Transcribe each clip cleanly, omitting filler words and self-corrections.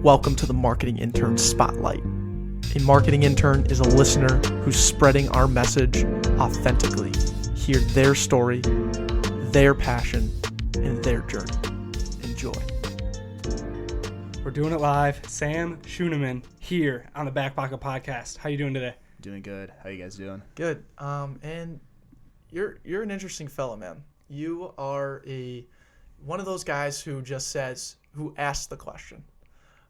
Welcome to the Marketing Intern Spotlight. A marketing intern is a listener who's spreading our message authentically. Hear their story, their passion, and their journey. Enjoy. We're doing it live. Sam Schuneman here on the Backpocket podcast. How you doing today? Doing good. How you guys doing? Good. And you're an interesting fella, man. You are one of those guys who asks the question.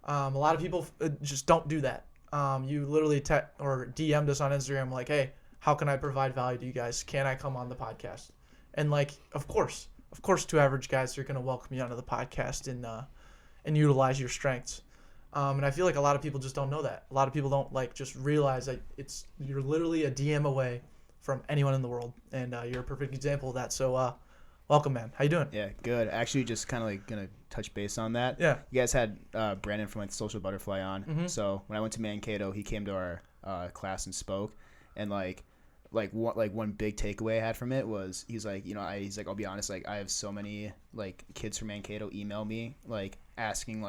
A lot of people just don't do that. You literally DM'd us on Instagram like, hey, how can I provide value to you guys? Can I come on the podcast? And like, of course, two average guys are going to welcome you onto the podcast and utilize your strengths. And I feel like a lot of people just don't know that. A lot of people don't just realize that you're literally a DM away from anyone in the world. And you're a perfect example of that. So welcome, man. How you doing? Yeah, good. Actually, just kind of going to touch base on that. Yeah. You guys had Brandon from Social Butterfly on. Mm-hmm. So when I went to Mankato, he came to our class and spoke. And one big takeaway I had from it was he's like, I'll be honest, I have so many kids from Mankato email me asking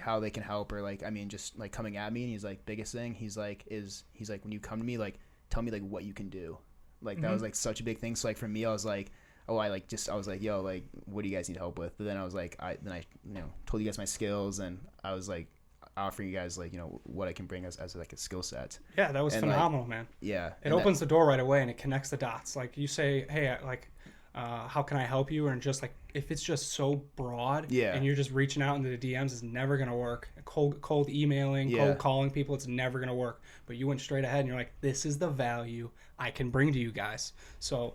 how they can help or just coming at me. And he's like, biggest thing he's like when you come to me, tell me what you can do. That Mm-hmm. was such a big thing. So for me, I was like, oh, I was like, yo, what do you guys need help with? But then I was like, I told you guys my skills, and I was offering you guys what I can bring as a skill set. Yeah, that was phenomenal, man. Yeah, it opens the door right away and it connects the dots. You say, hey, how can I help you? And just if it's just so broad, yeah, and you're just reaching out into the DMs, it's never gonna work. Cold emailing, cold calling people, it's never gonna work. But you went straight ahead and you're like, this is the value I can bring to you guys. So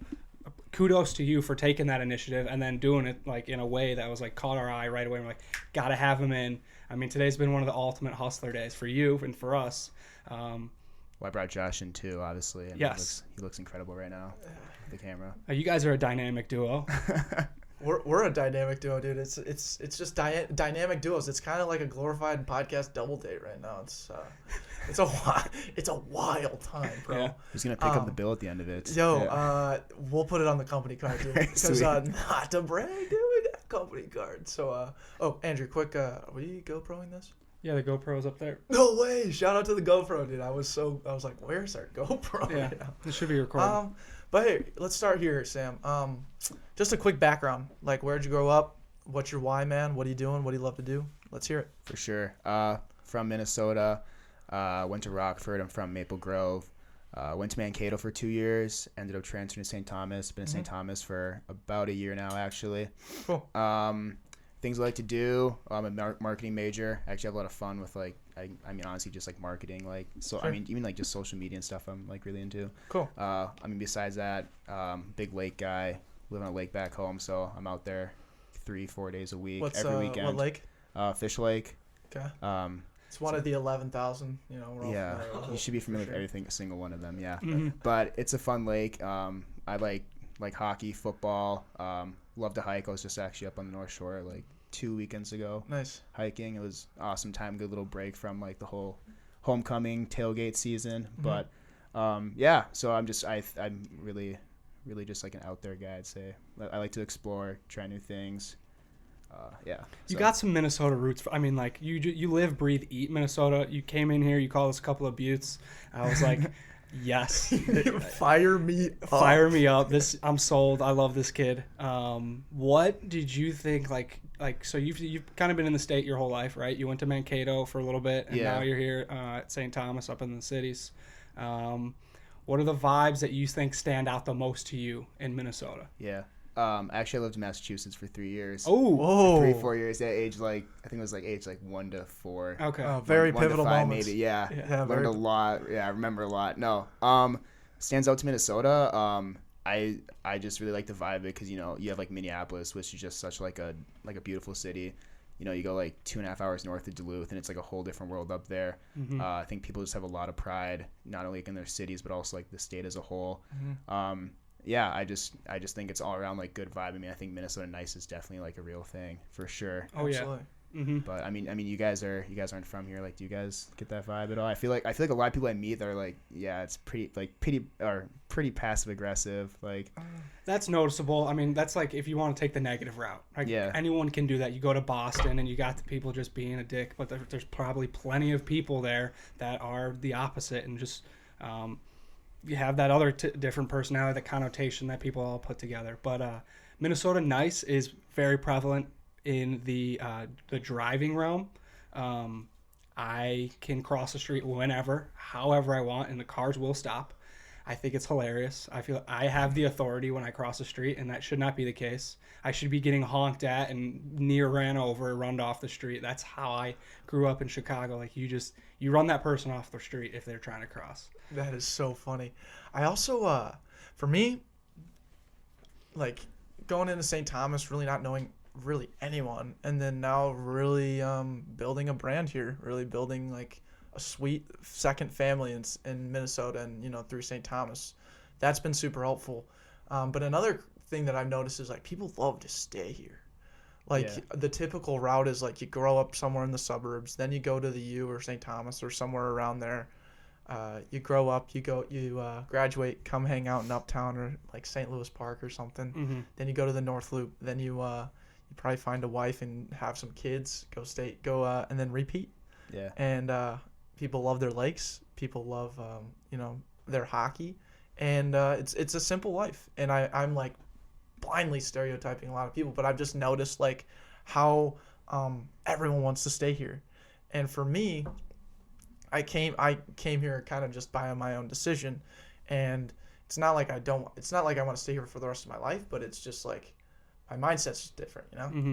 kudos to you for taking that initiative and then doing it in a way that was caught our eye right away. We're gotta have him in. I mean, today's been one of the ultimate hustler days for you and for us. Well, I brought Josh in too, obviously. And yes, he looks incredible right now with the camera. You guys are a dynamic duo. We're a dynamic duo, dude. It's just dynamic duos. It's kind of like a glorified podcast double date right now. It's a wild time, bro. Yeah. Who's gonna pick up the bill at the end of it? We'll put it on the company card, dude. Because not to brag, dude, we got company card. So, Andrew, quick, are we GoProing this? Yeah, the GoPro's up there. No way! Shout out to the GoPro, dude. I was like, where's our GoPro? Yeah, it should be recorded. But hey, let's start here, Sam. Just a quick background. Where'd you grow up? What's your why, man? What are you doing? What do you love to do? Let's hear it. For sure. From Minnesota. Went to Rockford. I'm from Maple Grove. Went to Mankato for 2 years. Ended up transferring to St. Thomas. Been in St. Thomas for about a year now, actually. Cool. Things I like to do. I'm a marketing major. Actually, I have a lot of fun with honestly, just marketing. Sure. Even just social media and stuff. I'm really into. Cool. Besides that, big lake guy. Live on a lake back home, so I'm out there 3-4 days a week. Every weekend. What lake? Fish Lake. Okay. It's one of the 11,000. Yeah, you should be familiar with everything, a single one of them. Yeah, Mm-hmm. but it's a fun lake. I like hockey, football. Love to hike. I was just actually up on the North Shore 2 weekends ago. Nice. Hiking. It was awesome time. Good little break from the whole homecoming tailgate season. Mm-hmm. But so I'm really just an out there guy. I'd say I like to explore, try new things. You got some Minnesota roots. You live, breathe, eat Minnesota. You came in here, you called us a couple of buttes. I was like, yes. Fire me up. Fire me up. I'm sold. I love this kid. What did you think, so you've kind of been in the state your whole life, right? You went to Mankato for a little bit, and now you're here at St. Thomas up in the cities. What are the vibes that you think stand out the most to you in Minnesota? Yeah. Actually, I lived in Massachusetts for 3 years. Oh, 3-4 years. At age I think it was age 1 to 4. Okay. Very 1 pivotal to 5 moments. maybe. Yeah. Learned very... a lot. Yeah, I remember a lot. No. Stands out to Minnesota. I just really like the vibe because you have Minneapolis, which is just such a beautiful city. You go 2.5 hours north of Duluth, and it's a whole different world up there. Mm-hmm. I think people just have a lot of pride, not only in their cities but also the state as a whole. Mm-hmm. Yeah, I just think it's all around good vibe. I think Minnesota nice is definitely a real thing for sure. Oh Absolutely. But I mean, you guys aren't from here. Like, do you guys get that vibe at all? I feel like a lot of people I meet are like, yeah, it's pretty passive aggressive. Like, that's noticeable. I mean, that's like if you want to take the negative route. Like, anyone can do that. You go to Boston and you got the people just being a dick, but there's probably plenty of people there that are the opposite and just you have that other different personality, the connotation that people all put together. But Minnesota nice is very prevalent in the driving realm. I can cross the street whenever, however I want, and the cars will stop. I think it's hilarious. I feel I have the authority when I cross the street, and that should not be the case. I should be getting honked at and near ran over, run off the street. That's how I grew up in Chicago. Like, you run that person off the street if they're trying to cross. That is so funny. I also, for me, like going into St. Thomas, really not knowing really anyone, and then now really building a brand here, really building like a sweet second family in Minnesota and through St. Thomas. That's been super helpful. But another thing that I've noticed is like people love to stay here. Like the typical route is like you grow up somewhere in the suburbs, then you go to the U or St. Thomas or somewhere around there. You grow up, you graduate, come hang out in Uptown or like St. Louis Park or something. Then you go to the North Loop. Then you probably find a wife and have some kids. And then repeat. Yeah. And people love their lakes. People love their hockey, and it's a simple life. And I'm like blindly stereotyping a lot of people, but I've just noticed like how everyone wants to stay here. And for me, I came here kind of just by my own decision, and it's not like I want to stay here for the rest of my life, but it's just like my mindset's just different,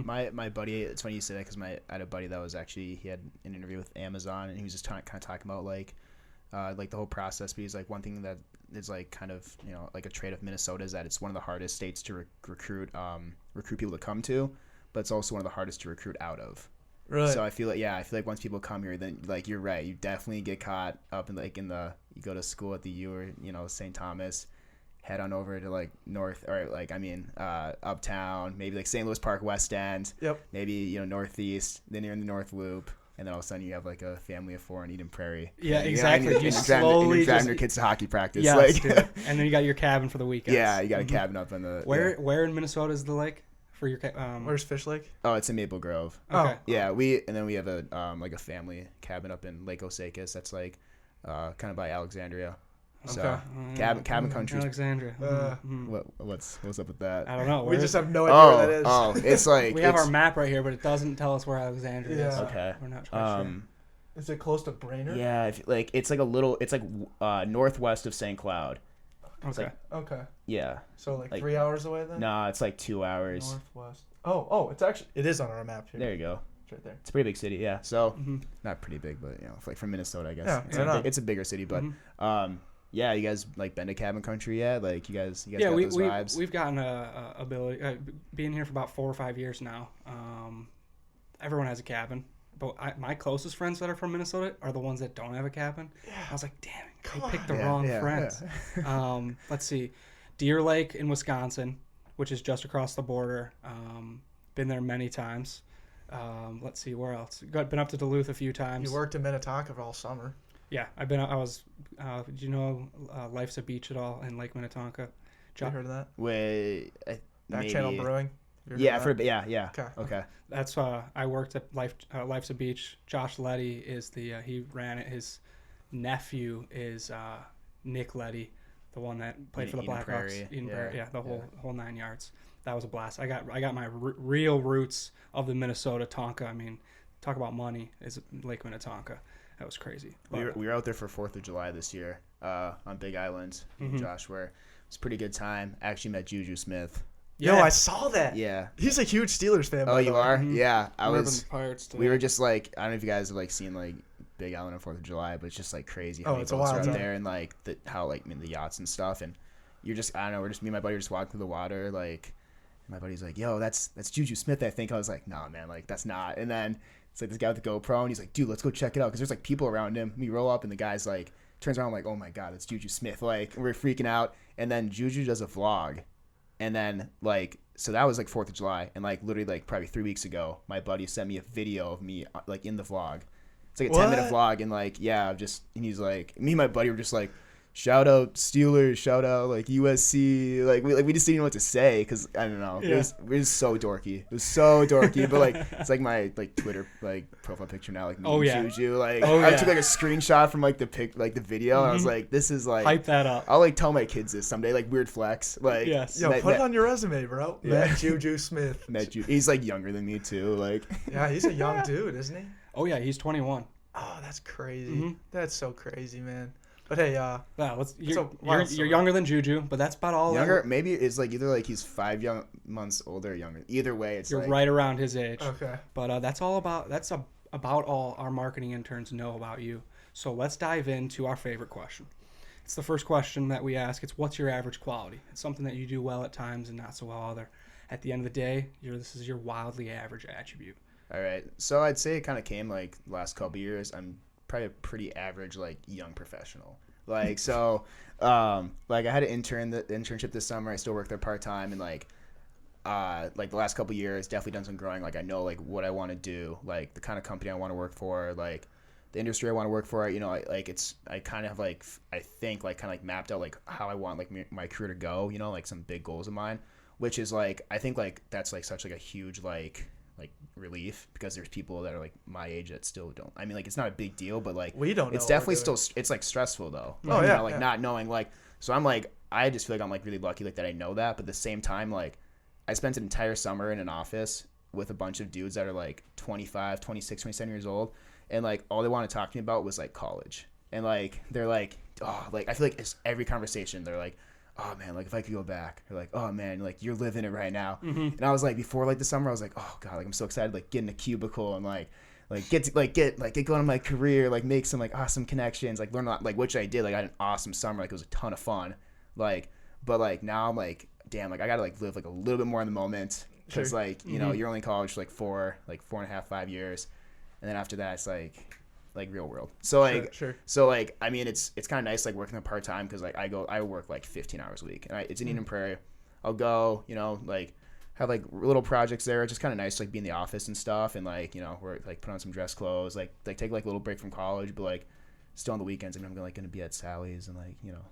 My buddy, it's funny you say that because I had a buddy that was actually, he had an interview with Amazon, and he was just kind of talking about like the whole process. Because like one thing that is like kind of like a trait of Minnesota is that it's one of the hardest states to recruit people to come to, but it's also one of the hardest to recruit out of. Really? So I feel like once people come here, then like you're right, you definitely get caught up in you go to school at the U or St. Thomas, head on over to like Uptown, maybe like St. Louis Park, West End. Yep. Maybe Northeast. Then you're in the North Loop, and then all of a sudden you have like a family of 4 in Eden Prairie. Yeah, exactly. You're driving your kids to hockey practice. Yeah, like, and then you got your cabin for the weekend. Yeah, you got a cabin up in the. Where in Minnesota is the lake for your? Where's Fish Lake? Oh, it's in Maple Grove. Okay. Yeah, we have a like a family cabin up in Lake Osakis. That's like kind of by Alexandria. So cabin country. Alexandria. What's up with that? I don't know. We just have no idea where that is. Oh, it's like we have our map right here, but it doesn't tell us where Alexandria is. Okay. We're not quite sure. Is it close to Brainerd? Yeah, it's like northwest of St. Cloud. Okay. Okay. Yeah. So like 3 hours away then? No, it's like 2 hours. Northwest. Oh, it is on our map here. There you go. It's right there. It's a pretty big city, yeah. So not pretty big, but like from Minnesota, I guess. Yeah, it's a bigger city, but yeah, you guys like been to cabin country yet? Like you guys got those vibes? We've gotten a ability being here for about 4 or 5 years now. Everyone has a cabin, but my closest friends that are from Minnesota are the ones that don't have a cabin. Yeah. I was like, damn, I picked the wrong friends. Yeah. Let's see, Deer Lake in Wisconsin, which is just across the border. Been there many times. Let's see, where else? Been up to Duluth a few times. You worked in Minnetonka all summer. Yeah, I was. Did you know Life's a Beach at all in Lake Minnetonka? You heard of that? Wait, Back Channel Brewing. Yeah, Okay. That's I worked at Life's a Beach. Josh Letty is he ran it. His nephew is Nick Letty, the one that played for the Blackhawks. The whole 9 yards. That was a blast. I got my real roots of the Minnesota Tonka. I mean, talk about money is Lake Minnetonka. That was crazy. We were out there for 4th of July this year on Big Island, Josh, where it was a pretty good time. I actually met Juju Smith. Yo, I saw that. Yeah. He's a huge Steelers fan. Oh, you are? Mm-hmm. Yeah. We were just like, I don't know if you guys have like seen like Big Island on 4th of July, but it's just like crazy how many boats are out there and like the yachts and stuff. And you're just, I don't know, me and my buddy were just walking through the water. Like, my buddy's like, yo, that's Juju Smith, I think. I was like, nah, man, like that's not. And then it's like this guy with the GoPro, and he's like, dude, let's go check it out. Because there's like people around him. We roll up, and the guy's like, turns around, like, oh my God, it's Juju Smith. Like, we're freaking out. And then Juju does a vlog. And then, like, so that was like 4th of July, and like literally like probably 3 weeks ago, my buddy sent me a video of me like in the vlog. It's like a 10-minute vlog, and like and he's like, me and my buddy were just like, shout out Steelers, shout out like USC, like we just didn't know what to say because I don't know, it was so dorky. It was so dorky, but like it's like my like Twitter like profile picture now, like me and Juju. Like I took like a screenshot from like the video, and I was like, this is like hype that up. I'll like tell my kids this someday, like weird flex, like put it on your resume, bro. Met Juju Smith. He's like younger than me too, like yeah, he's a young dude, isn't he? Oh yeah, he's 21. Oh, that's crazy. That's so crazy, man. But hey, you're younger than Juju, but that's about all. Younger, maybe it's like either like he's 5 months older or younger. Either way, it's you're like, right around his age. Okay. But that's about all our marketing interns know about you. So let's dive into our favorite question. It's the first question that we ask. It's what's your average quality? It's something that you do well at times and not so well other. At the end of the day, this is your wildly average attribute. All right. So I'd say it kind of came like last couple years. I'm probably a pretty average like young professional, like so like I had an internship this summer. I still work there part-time, and like the last couple years definitely done some growing. Like I know like what I want to do, like the kind of company I want to work for, like the industry I want to work for. You know, I kind of have like I think like kind of like mapped out like how I want like my career to go, you know, like some big goals of mine, which is like I think like that's like such like a huge like relief, because there's people that are like my age that still don't. I mean, like it's not a big deal, but like we don't know it's definitely still, it's like stressful though. Oh you yeah, know, like not knowing, like, so I'm like, I just feel like I'm like really lucky like that I know that, but at the same time, like I spent an entire summer in an office with a bunch of dudes that are like 25, 26, 27 years old, and like all they want to talk to me about was like college, and like they're like, oh, like I feel like it's every conversation they're like, oh man, like if I could go back, or like, oh man, like you're living it right now. And I was like, before like the summer, I was like, oh god, like I'm so excited, like get in a cubicle and like get going on my career, like make some like awesome connections, like learn a lot, like which I did. Like I had an awesome summer, like it was a ton of fun, like, but like now I'm like, damn, like I gotta like live like a little bit more in the moment, because like you know you're only in college for like 4.5, 5 years, and then after that it's like real world. So like so like I mean it's kind of nice like working there part time, because like I work like 15 hours a week, and it's in Eden Prairie. I'll go, you know, like have like little projects there. It's just kind of nice to like be in the office and stuff, and like, you know, work, like put on some dress clothes, like take like a little break from college, but like still on the weekends, I'm gonna be at Sally's and like, you know,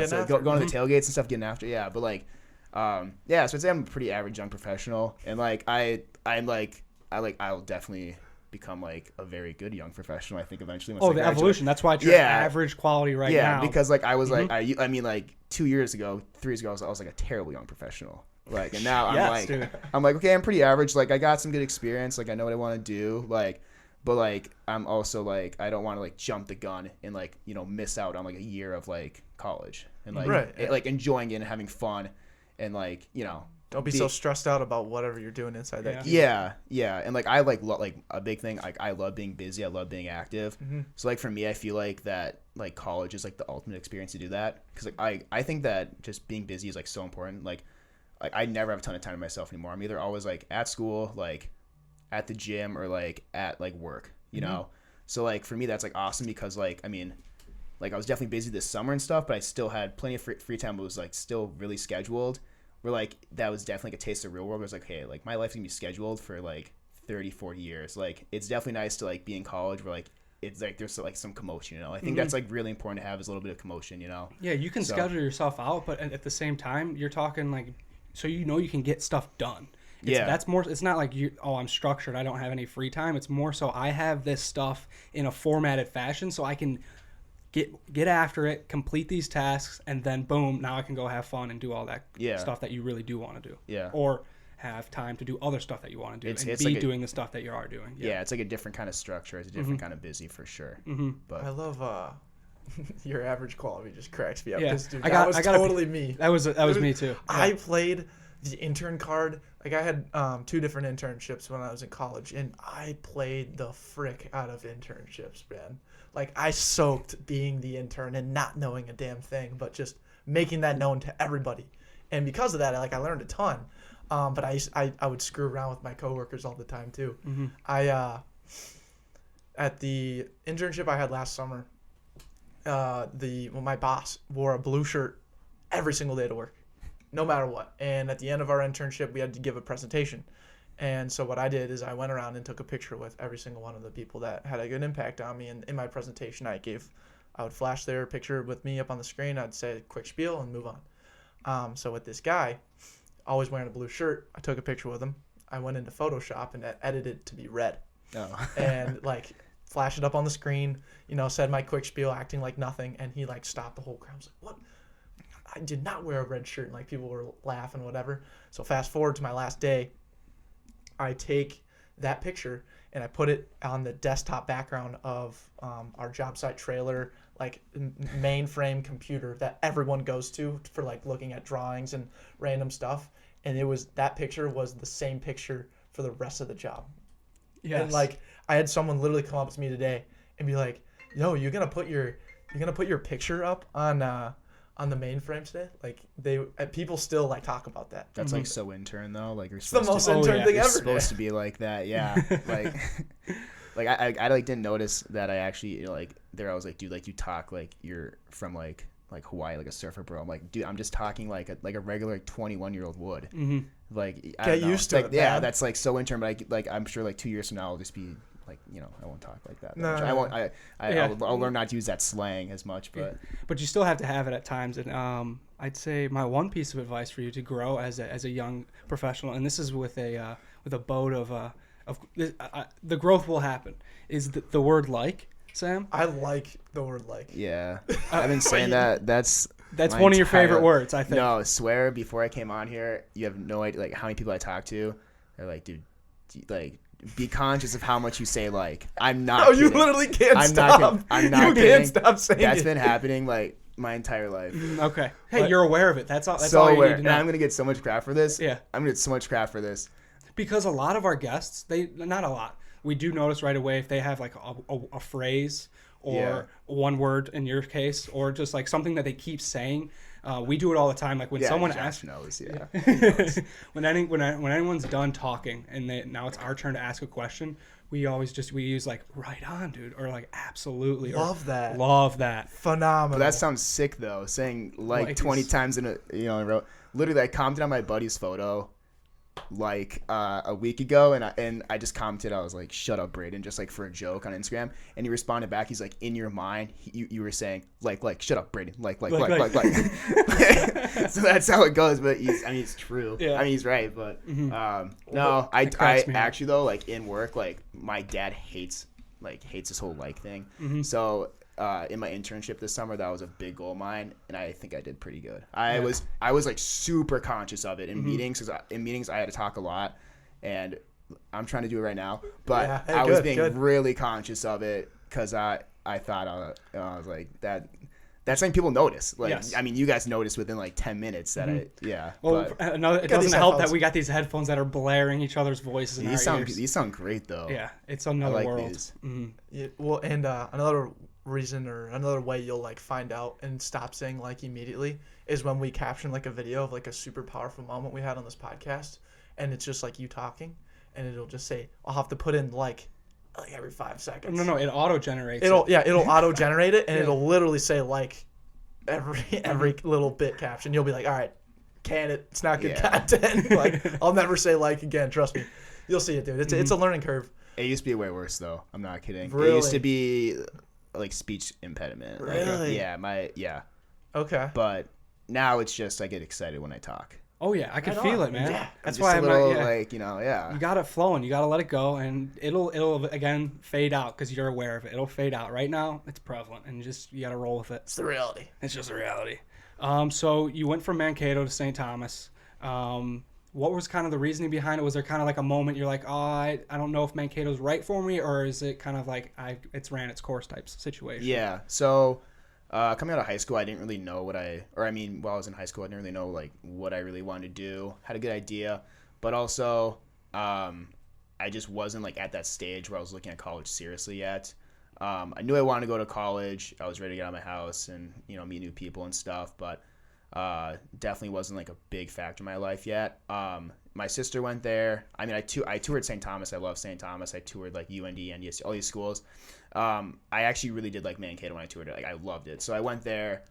so going to the tailgates and stuff, getting after, but like so I'd say I'm a pretty average young professional, and like I'll definitely become like a very good young professional, I think, eventually. The evolution. That's why it's your average quality now. Yeah, because like I was like I mean like 3 years ago I was like a terrible young professional. Like, and now I'm like okay, I'm pretty average. Like I got some good experience. Like I know what I want to do. Like, but like I'm also like I don't want to like jump the gun and like, you know, miss out on like a year of like college and like like enjoying it and having fun, and like, you know. Don't be so stressed out about whatever you're doing inside that. Yeah, and like I like a big thing. Like I love being busy. I love being active. So like for me, I feel like that like college is like the ultimate experience to do that, because like I think that just being busy is like so important. Like I never have a ton of time to myself anymore. I'm either always like at school, like at the gym, or like at like work. You know. So like for me, that's like awesome, because like I mean, like I was definitely busy this summer and stuff, but I still had plenty of free time. But it was like still really scheduled. Where like that was definitely like a taste of the real world. It was like, hey, like my life's gonna be scheduled for like 30-40 years. Like it's definitely nice to like be in college where like it's like there's like some commotion, you know. I think that's like really important to have, is a little bit of commotion, you know. Yeah, you can schedule yourself out, but at the same time you're talking like, so you know you can get stuff done. That's more, it's not like I'm structured, I don't have any free time. It's more so I have this stuff in a formatted fashion so I can get after it, complete these tasks, and then boom, now I can go have fun and do all that stuff that you really do want to do. Yeah. Or have time to do other stuff that you want to do, and be like doing the stuff that you are doing. Yeah, it's like a different kind of structure. It's a different kind of busy for sure. But I love your average quality just cracks me up. Yeah. Dude, that was totally me. That was me too. Yeah. I played the intern card. Like I had 2 different internships when I was in college, and I played the frick out of internships, man. Like I soaked being the intern and not knowing a damn thing, but just making that known to everybody. And because of that, I learned a ton. But I would screw around with my coworkers all the time too. I at the internship I had last summer, my boss wore a blue shirt every single day to work. no matter what. And at the end of our internship, we had to give a presentation. And so what I did is I went around and took a picture with every single one of the people that had a good impact on me. And in my presentation, I would flash their picture with me up on the screen. I'd say a quick spiel and move on. So with this guy, always wearing a blue shirt, I took a picture with him. I went into Photoshop and edited it to be red. Oh. And like flash it up on the screen, said my quick spiel, acting like nothing. And he like stopped the whole crowd. I was like, what? I did not wear a red shirt. And like people were laughing, whatever. So fast forward to my last day, I take that picture and I put it on the desktop background of our job site trailer, like mainframe computer that everyone goes to for like looking at drawings and random stuff. And that picture was the same picture for the rest of the job. Yes. And like I had someone literally come up to me today and be like, "Yo, you're gonna put your picture up on the mainframe today?" Like people still like talk about that. That's like so intern though. Like you're It's the supposed most to, intern thing you're ever. supposed to be like that. Yeah. Like I like didn't notice that I actually I was like, dude, like you talk like you're from like Hawaii, like a surfer bro. I'm like, dude, I'm just talking like a regular 21-year-old would. Mm-hmm. Like Get used to it. Yeah, man. that's like so intern. But I'm sure like 2 years from now I'll just be like, I won't talk like that. No. I won't. Yeah. I'll learn not to use that slang as much. But you still have to have it at times. And I'd say my one piece of advice for you to grow as a young professional, and this is with a boat of the growth will happen, is the word like, Sam. I like the word like. yeah, I've been saying that. That's one of your favorite words, I think. No, swear. Before I came on here, you have no idea like how many people I talk to. They're like, dude, like. Be conscious of how much you say like. I'm not. No, kidding. you literally can't I'm stop. I'm not you kidding. can't stop saying That's it. been happening like my entire life. Okay. Hey, What? you're aware of it. That's all. That's so all you aware. need to know. And I'm gonna get so much crap for this. Yeah. I'm gonna get so much crap for this. Because a lot of our guests, not a lot. We do notice right away if they have like a phrase or one word in your case, or just like something that they keep saying. We do it all the time. Like when someone Josh asks, knows. when anyone's done talking and now it's our turn to ask a question, we use like right on, dude, or like absolutely. Love that. Love that. Phenomenal. But that sounds sick though. Saying like 20 times in a row. Literally, I commented on my buddy's photo like a week ago, and I just commented. I was like, "Shut up, Braden," just like for a joke on Instagram. And he responded back. He's like, "In your mind, you were saying like shut up, Braden, like." So that's how it goes. But it's true. Yeah. I mean, he's right. But no, I actually though, like in work, like my dad hates this whole like thing. Mm-hmm. So in my internship this summer, that was a big goal of mine, and I think I did pretty good. I was like super conscious of it in meetings, because in meetings I had to talk a lot, and I'm trying to do it right now, but I was being really conscious of it because I thought I was like that. That's something people notice. Like, yes. I mean, you guys noticed within like 10 minutes that Well, it doesn't help that we got these headphones that are blaring each other's voices in our ears. These sound great though. Yeah, it's another world. Mm-hmm. Yeah, well, and another reason or another way you'll like find out and stop saying like immediately is when we caption like a video of like a super powerful moment we had on this podcast, and it's just like you talking, and it'll just say, I'll have to put in like every 5 seconds. No, it auto generates. It'll auto generate it, and it'll literally say like every little bit caption. You'll be like, all right, can it? It's not good content. Like I'll never say like again. Trust me, you'll see it, dude. It's a learning curve. It used to be way worse though. I'm not kidding. Really? It used to be like speech impediment. Really? Yeah. Okay. But now it's just I get excited when I talk. Oh yeah, I can feel it, man. Yeah. That's just why a I'm little, not. You got it flowing. You got to let it go, and it'll again fade out because you're aware of it. It'll fade out. Right now, it's prevalent, and you got to roll with it. It's the reality. It's just a reality. So you went from Mankato to St. Thomas. What was kind of the reasoning behind it? Was there kind of like a moment you're like, oh, I don't know if Mankato's right for me, or is it kind of like it's ran its course type situation? Yeah. So coming out of high school, I didn't really know while I was in high school, I didn't really know like what I really wanted to do. Had a good idea, but also I just wasn't like at that stage where I was looking at college seriously yet. I knew I wanted to go to college. I was ready to get out of my house and meet new people and stuff, but definitely wasn't like a big factor in my life yet. My sister went there. I mean, I toured St. Thomas. I love St. Thomas. I toured like UND, NDSU, all these schools. I actually really did like Mankato when I toured it. Like I loved it. So I went there.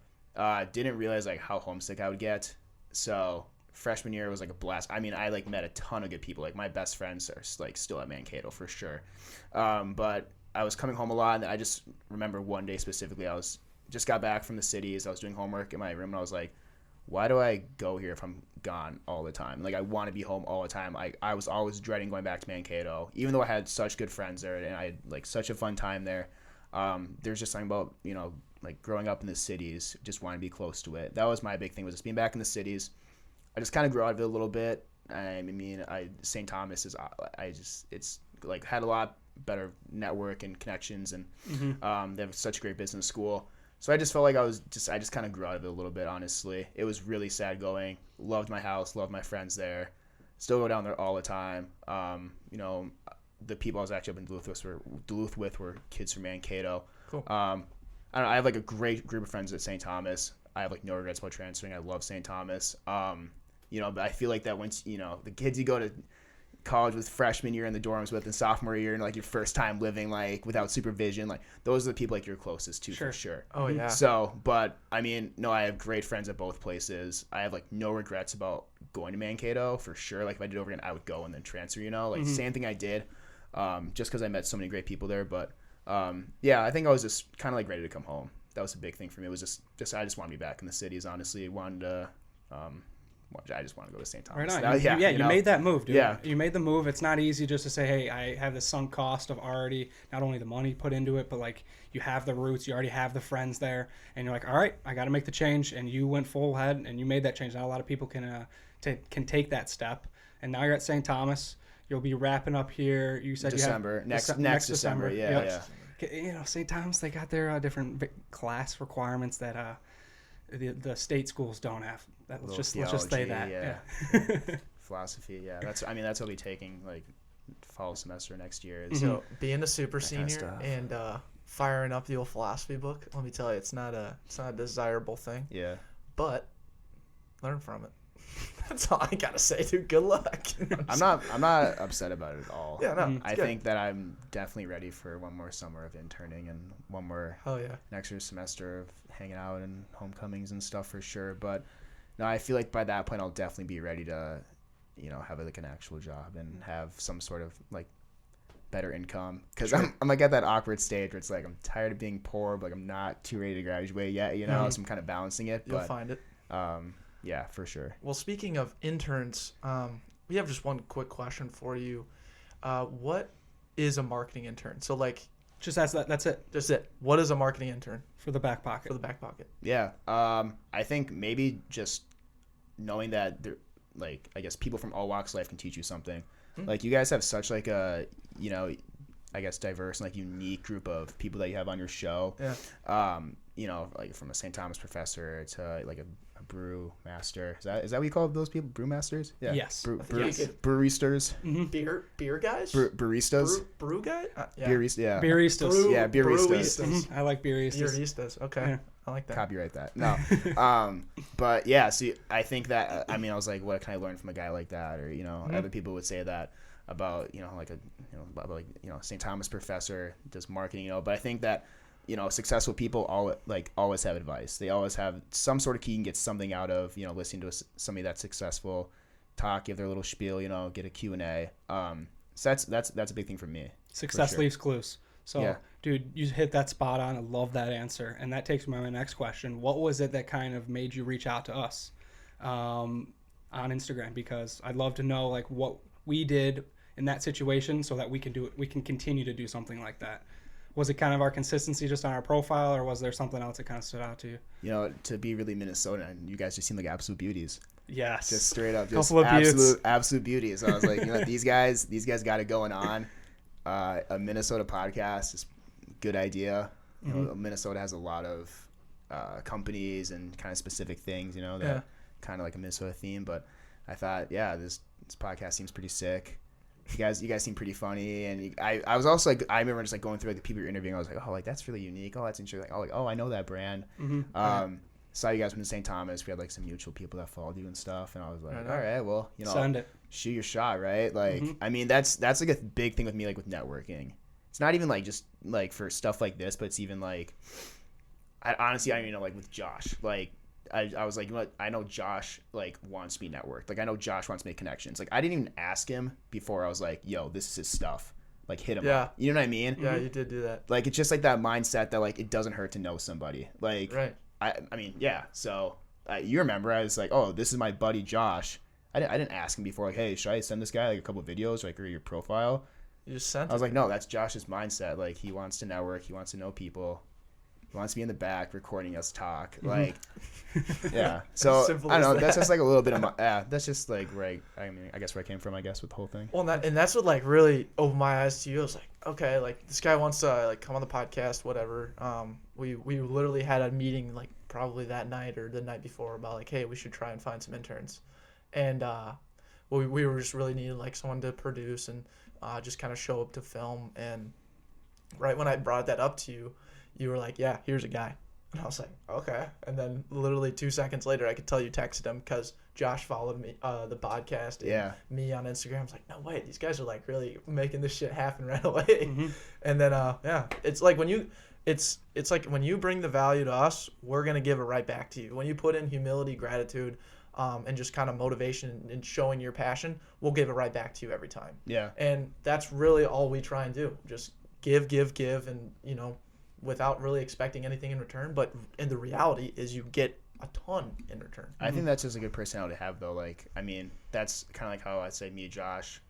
Didn't realize like how homesick I would get. So freshman year was like a blast. I mean, I like met a ton of good people. Like my best friends are like still at Mankato for sure. But I was coming home a lot, and I just remember one day specifically, I was just got back from the cities. I was doing homework in my room, and I was like, why do I go here if I'm gone all the time? Like I want to be home all the time. I was always dreading going back to Mankato, even though I had such good friends there and I had like such a fun time there. There's just something about, you know, like growing up in the cities, just wanting to be close to it. That was my big thing, was just being back in the cities. I just kind of grew out of it a little bit. I mean, St. Thomas is, it's like had a lot better network and connections, and they have such a great business school. So I just felt like I just kind of grew out of it a little bit, honestly. It was really sad going. Loved my house, loved my friends there. Still go down there all the time. You know, the people I was actually up in Duluth with were kids from Mankato. Cool. I don't know, I have like a great group of friends at St. Thomas. I have like no regrets about transferring. I love St. Thomas. You know, but I feel like that once, you know, the kids you go to college with freshman year in the dorms with and sophomore year and like your first time living like without supervision, like those are the people like you're closest to for sure. Oh yeah. So, but I mean, no, I have great friends at both places. I have like no regrets about going to Mankato for sure. Like if I did over again, I would go and then transfer, you know, like same thing I did, just because I met so many great people there. But yeah, I think I was just kind of like ready to come home. That was a big thing for me. It was just I just wanted to be back in the cities, honestly. I just want to go to St. Thomas. Right on. You made that move, dude. Yeah. You made the move. It's not easy just to say, hey, I have the sunk cost of already not only the money put into it, but like you have the roots, you already have the friends there, and you're like, all right, I got to make the change, and you went full head and you made that change. Not a lot of people can take that step, and now you're at St. Thomas. You'll be wrapping up here. You said December. Next December. Yeah. You know, St. Thomas, they got their different class requirements that the state schools don't have. Let's just say that. Yeah. Philosophy. Yeah. That's what I'll be taking like fall semester next year. So being a super senior and firing up the old philosophy book, let me tell you, it's not a desirable thing. Yeah. But learn from it. That's all I gotta say, dude. Good luck. I'm not upset about it at all. Yeah, no. I think that I'm definitely ready for one more summer of interning and one more next year's semester of hanging out and homecomings and stuff for sure. But no, I feel like by that point I'll definitely be ready to, you know, have like an actual job and have some sort of like better income, because I'm like at that awkward stage where it's like I'm tired of being poor, but like I'm not too ready to graduate yet, you know. So I'm kind of balancing it. You'll find it. Yeah, for sure. Well, speaking of interns, we have just one quick question for you. What is a marketing intern? So like, just that's it. Just it. What is a marketing intern for the back pocket? For the back pocket. Yeah. I think maybe just knowing that there, like, I guess people from all walks of life can teach you something. Like you guys have such like a, you know, I guess diverse and like unique group of people that you have on your show. Yeah. You know, like from a St. Thomas professor to like a brew master. Is that what you call those people? Brew masters? Yeah. Yes. Breweristas. Beer guys? Baristas. Brew guy? Yeah. Beeristas. Beeristas. Yeah, beeristas. I like beeristas. Beeristas. Okay. Yeah. I like that. Copyright that. No. But yeah, see, I think that, I mean, I was like, what can I learn from a guy like that? Or, you know, other people would say that about, you know, like St. Thomas professor does marketing, you know, but I think that, you know, successful people always have advice. They always have some sort of key and get something out of, you know, listening to somebody that's successful, talk, give their little spiel, you know, get a Q&A. So that's a big thing for me. Success leaves clues. So, yeah. Dude, you hit that spot on. I love that answer. And that takes me to my next question. What was it that kind of made you reach out to us on Instagram? Because I'd love to know like what we did in that situation so that we can do it. We can continue to do something like that. Was it kind of our consistency just on our profile, or was there something else that kind of stood out to you? You know, to be really Minnesota, and you guys just seem like absolute beauties. Yes. Just straight up, just absolute beauties. So I was like, you know, these guys got it going on. A Minnesota podcast is a good idea. You know, Minnesota has a lot of companies and kind of specific things, you know, that kind of like a Minnesota theme. But I thought, yeah, this podcast seems pretty sick. You guys seem pretty funny, and I was also like, I remember just like going through like the people you're interviewing. I was like, oh, like that's really unique. Oh, that's interesting. Like, oh, I know that brand. Saw you guys from St. Thomas. We had like some mutual people that followed you and stuff, and I was like, all right, well, you know, send it, shoot your shot, right? Like, I mean, that's like a big thing with me, like with networking. It's not even like just like for stuff like this, but it's even like, I don't even know, like with Josh, like I was like, you know what? I know Josh like wants to be networked. Like I know Josh wants to make connections. Like I didn't even ask him before I was like, yo, this is his stuff. Like hit him up. You know what I mean? Yeah, you did do that. Like it's just like that mindset that like it doesn't hurt to know somebody. Like right. I mean, yeah. So you remember I was like, oh, this is my buddy Josh. I didn't ask him before like, hey, should I send this guy like a couple of videos like or your profile? You just sent. I was like, no, that's Josh's mindset. Like he wants to network. He wants to know people. He wants to be in the back recording us talk. Like, yeah. So I don't know. That's just like a little bit of my. That's just like right. I mean, I guess where I came from. I guess with the whole thing. Well, and that's what like really opened my eyes to you. I was like, okay, like this guy wants to like come on the podcast, whatever. We literally had a meeting like probably that night or the night before about like, hey, we should try and find some interns, and we were just really needing like someone to produce and just kind of show up to film. And right when I brought that up to you, you were like, yeah, here's a guy. And I was like, okay. And then literally 2 seconds later, I could tell you texted him because Josh followed me, the podcast, and me on Instagram. I was like, no way, these guys are like really making this shit happen right away. And then, yeah, it's like when you, it's like when you bring the value to us, we're going to give it right back to you. When you put in humility, gratitude, and just kind of motivation and showing your passion, we'll give it right back to you every time. Yeah. And that's really all we try and do. Just give, and, you know, without really expecting anything in return. But in the reality is you get a ton in return. I think that's just a good personality to have, though. Like, I mean, that's kind of like how I'd say me and Josh.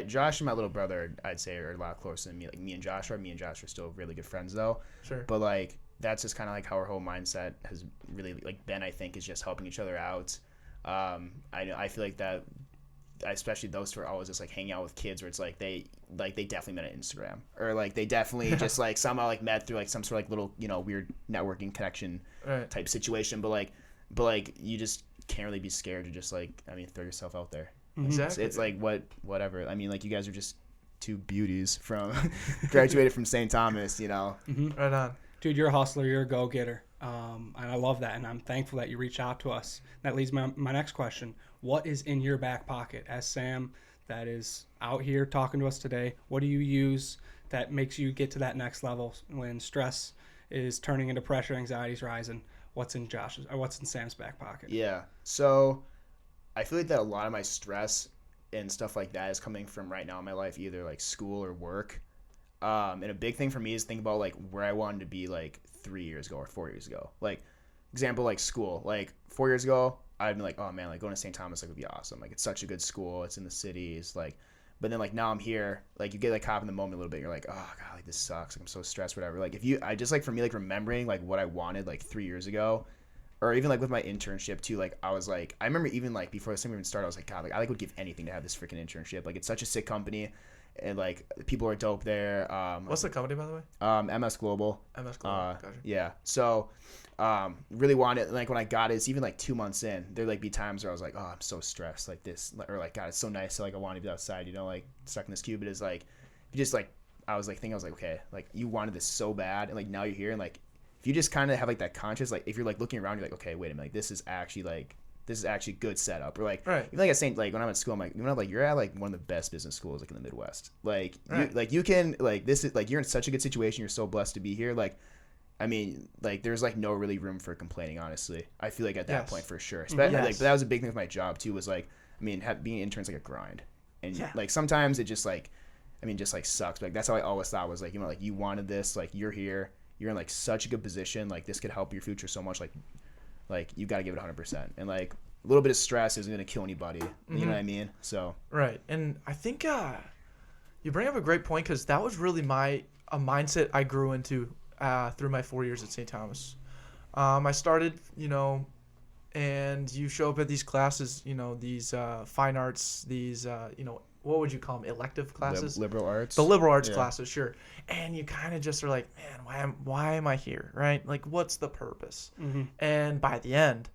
Josh and my little brother, I'd say, are a lot closer than me. Like, me and Josh are still really good friends, though. Sure. But, like, that's just kind of like how our whole mindset has really, like, been, I think, is just helping each other out. I feel like that, especially those two are always just like hanging out with kids where it's like they definitely met on Instagram or like they definitely just like somehow like met through like some sort of like little, you know, weird networking connection type situation. But like you just can't really be scared to just like, I mean, throw yourself out there. Exactly. It's like whatever. I mean, like you guys are just two beauties from graduated from St. Thomas, you know. Right on. Dude, you're a hustler. You're a go-getter. And I love that. And I'm thankful that you reached out to us. That leads my next question. What is in your back pocket? As Sam that is out here talking to us today, what do you use that makes you get to that next level when stress is turning into pressure, anxiety's rising? What's in Sam's back pocket? Yeah. So I feel like that a lot of my stress and stuff like that is coming from right now in my life, either like school or work. And a big thing for me is think about like where I wanted to be like 3 years ago or 4 years ago. Like example, like school, like 4 years ago, I'd be like, oh man, like going to St. Thomas like would be awesome. Like it's such a good school. It's in the city. It's like, but then like now I'm here, like you get like caught in the moment a little bit. You're like, oh god, like this sucks. Like I'm so stressed, whatever. Like I just like for me, like remembering like what I wanted like 3 years ago, or even like with my internship too. Like I was like, I remember even like before this thing even started, I was like, god, like I like would give anything to have this freaking internship. Like it's such a sick company. And like people are dope there. What's the company, by the way? MS Global. MS Global. Gotcha. Yeah. So really wanted, like when I got it, it's even like 2 months in, there'd like be times where I was like, oh, I'm so stressed, like this, or like god, it's so nice, so like I want to be outside, you know, like stuck in this cube. It is like you just like I was like okay, like you wanted this so bad, and like now you're here, and like if you just kind of have like that conscious, like if you're like looking around, you're like, okay, wait a minute, like this is actually good setup. Or like even like at St. like when I'm at school, I'm like, you know, like you're at like one of the best business schools like in the Midwest. Like you can like this is like you're in such a good situation. You're so blessed to be here. Like I mean, like there's like no really room for complaining. Honestly, I feel like at that point for sure. Especially like, but that was a big thing with my job too. Was like, I mean, being an intern's like a grind, and like sometimes it just like, I mean, just like sucks. But like that's how I always thought was like, you know, like you wanted this, like you're here, you're in like such a good position, like this could help your future so much, like you got to give it 100%, and like a little bit of stress isn't gonna kill anybody. You know what I mean? So right, and I think you bring up a great point because that was really a mindset I grew into through my 4 years at St. Thomas. I started, you know, and you show up at these classes, you know, these fine arts, these you know, what would you call them, elective classes? Liberal arts. The liberal arts classes, sure. And you kind of just are like, man, why am I here, right? Like, what's the purpose? And by the end,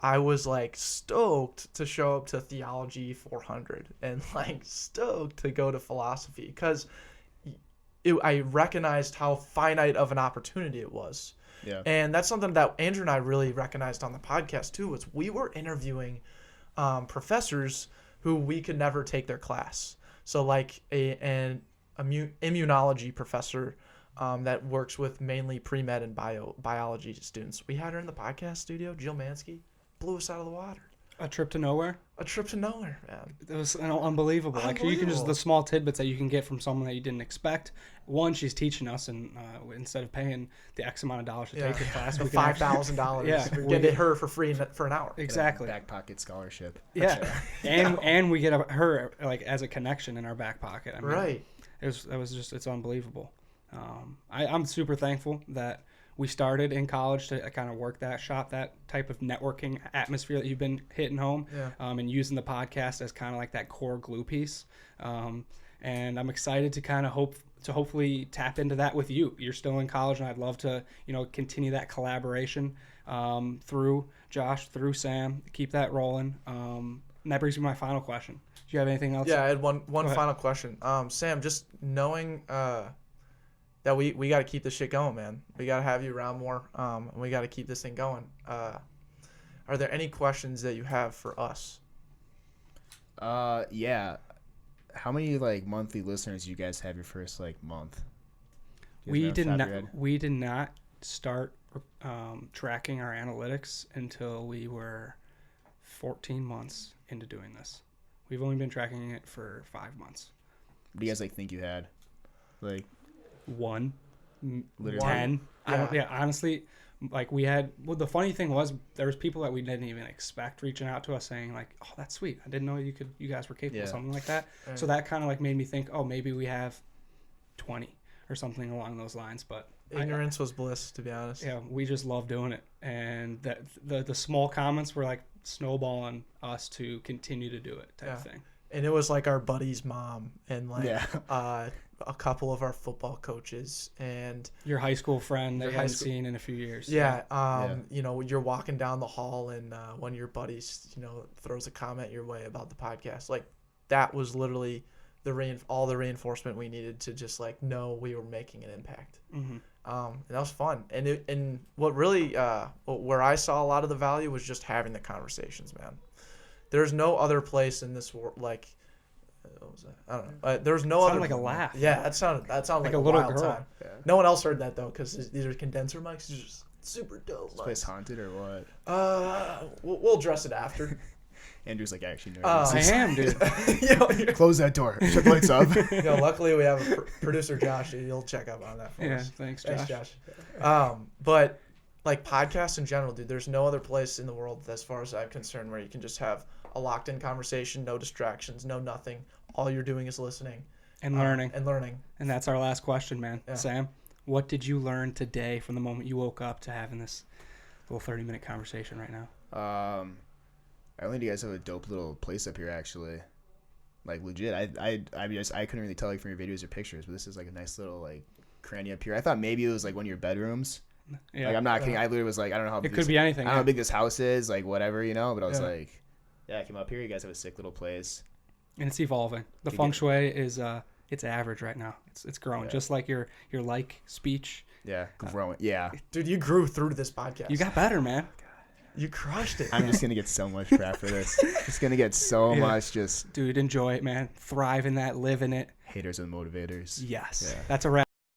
I was like stoked to show up to Theology 400 and like stoked to go to philosophy because I recognized how finite of an opportunity it was. Yeah. And that's something that Andrew and I really recognized on the podcast too, was we were interviewing professors who we could never take their class. So like an immunology professor that works with mainly pre-med and biology students. We had her in the podcast studio. Jill Mansky blew us out of the water. A trip to nowhere. A trip to nowhere, man. It was unbelievable. Like you can just the small tidbits that you can get from someone that you didn't expect. One, she's teaching us, and instead of paying the X amount of dollars to take her class, we $5,000. Yeah, we get her for free for an hour. Exactly. Backpocket scholarship. Yeah, and we get her like as a connection in our back pocket. I mean, right. It's unbelievable. I'm super thankful that we started in college to kind of work that type of networking atmosphere that you've been hitting home, and using the podcast as kind of like that core glue piece. And I'm excited to kind of hopefully tap into that with you. You're still in college, and I'd love to, continue that collaboration through Josh, through Sam, keep that rolling. And that brings me to my final question. Do you have anything else? Yeah, I had one final question. Sam, just knowing that we got to keep this shit going, man. We got to have you around more, and we got to keep this thing going. Are there any questions that you have for us? Yeah. How many monthly listeners do you guys have your first month? We did not start tracking our analytics until we were 14 months into doing this. We've only been tracking it for 5 months. What do you guys think you had? 1, literally 10. Yeah. Honestly, we had. Well, the funny thing was there was people that we didn't even expect reaching out to us saying oh, that's sweet. I didn't know you guys were capable of something like that. Right. So that kind of made me think, oh, maybe we have 20 or something along those lines. But ignorance was bliss, to be honest. Yeah, we just love doing it, and that the small comments were snowballing us to continue to do it type thing. And it was our buddy's mom and a couple of our football coaches and your high school friend that you haven't seen in a few years. You're walking down the hall and one of your buddies, throws a comment your way about the podcast. That was literally all the reinforcement we needed to just know we were making an impact. Mm-hmm. And that was fun. And what really where I saw a lot of the value was just having the conversations, man. There's no other place in this world what was that? I don't know. There's no other. Sounded like a laugh. Yeah, that sounded like a little wild girl. time. Yeah. No one else heard that though, because these are condenser mics. These are just super dope. Is this place haunted or what? We'll address it after. Andrew's actually nervous. I am, dude. Close that door. Shut the lights up. Luckily we have a producer, Josh. He'll check up on that for us. Thanks, Josh. Thanks, Josh. But podcasts in general, dude, there's no other place in the world, as far as I'm concerned, where you can just have a locked-in conversation, no distractions, no nothing. All you're doing is listening. And learning. And that's our last question, man. Yeah. Sam, what did you learn today from the moment you woke up to having this little 30-minute conversation right now? I learned you guys have a dope little place up here, actually. Legit. I couldn't really tell from your videos or pictures, but this is a nice little cranny up here. I thought maybe it was one of your bedrooms. Yeah. I'm not kidding. I literally was I don't know how big it could be anything. I don't know how big this house is, whatever, but I was I came up here. You guys have a sick little place. And it's evolving. The feng shui is it's average right now. It's growing, just like your speech. Yeah, growing. Yeah, dude, you grew through this podcast. You got better, man. You crushed it. I'm just gonna get so much crap for this. It's gonna get so much. Just dude, enjoy it, man. Thrive in that, live in it. Haters and motivators. Yes, that's a wrap.